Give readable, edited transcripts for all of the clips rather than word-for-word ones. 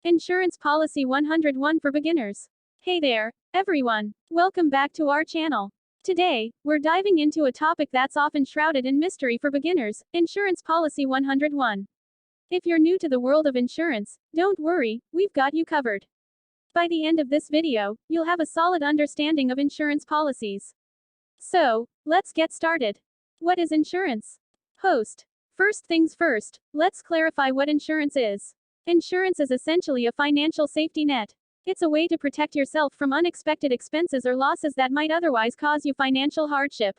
Insurance Policy 101 for Beginners. Hey there, everyone. Welcome back to our channel. Today, we're diving into a topic that's often shrouded in mystery for beginners, Insurance Policy 101. If you're new to the world of insurance, don't worry, we've got you covered. By the end of this video, you'll have a solid understanding of insurance policies. So, let's get started. What is insurance? Host. First things first, let's clarify what insurance is. Insurance is essentially a financial safety net. It's a way to protect yourself from unexpected expenses or losses that might otherwise cause you financial hardship.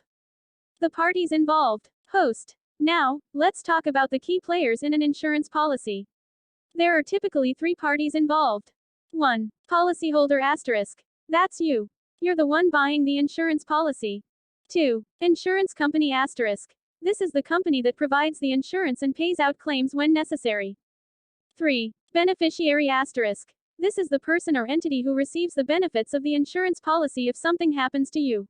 The parties involved. Host. Now, let's talk about the key players in an insurance policy. There are typically three parties involved. 1. Policyholder asterisk. That's you. You're the one buying the insurance policy. 2. Insurance company asterisk. This is the company that provides the insurance and pays out claims when necessary. 3. Beneficiary asterisk. This is the person or entity who receives the benefits of the insurance policy if something happens to you.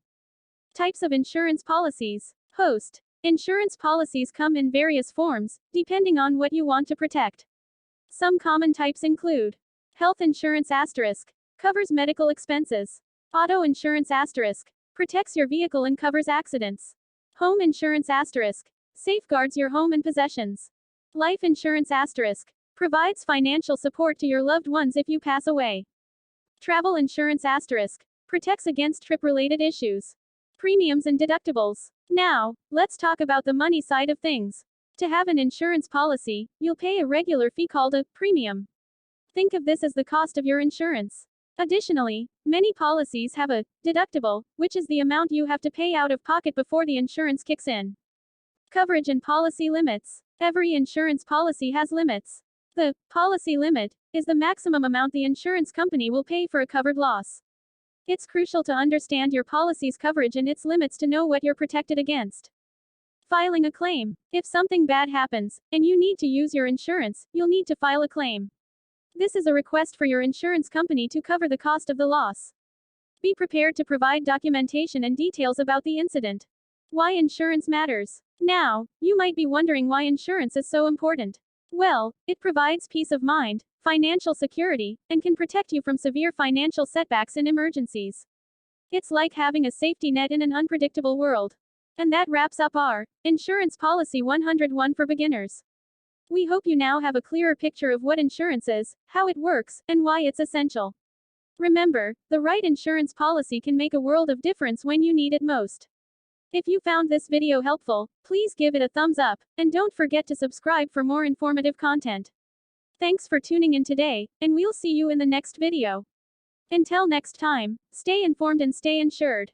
Types of insurance policies. Host. Insurance policies come in various forms, depending on what you want to protect. Some common types include health insurance asterisk. Covers medical expenses. Auto insurance asterisk. Protects your vehicle and covers accidents. Home insurance asterisk. Safeguards your home and possessions. Life insurance asterisk. Provides financial support to your loved ones if you pass away. Travel insurance asterisk. Protects against trip-related issues. Premiums and deductibles. Now, let's talk about the money side of things. To have an insurance policy, you'll pay a regular fee called a premium. Think of this as the cost of your insurance. Additionally, many policies have a deductible, which is the amount you have to pay out of pocket before the insurance kicks in. Coverage and policy limits. Every insurance policy has limits. The policy limit is the maximum amount the insurance company will pay for a covered loss. It's crucial to understand your policy's coverage and its limits to know what you're protected against. Filing a claim. If something bad happens, and you need to use your insurance, you'll need to file a claim. This is a request for your insurance company to cover the cost of the loss. Be prepared to provide documentation and details about the incident. Why insurance matters. Now, you might be wondering why insurance is so important. Well, it provides peace of mind, financial security, and can protect you from severe financial setbacks and emergencies. It's like having a safety net in an unpredictable world. And that wraps up our Insurance Policy 101 for Beginners. We hope you now have a clearer picture of what insurance is, how it works, and why it's essential. Remember, the right insurance policy can make a world of difference when you need it most. If you found this video helpful, please give it a thumbs up, and don't forget to subscribe for more informative content. Thanks for tuning in today, and we'll see you in the next video. Until next time, stay informed and stay insured.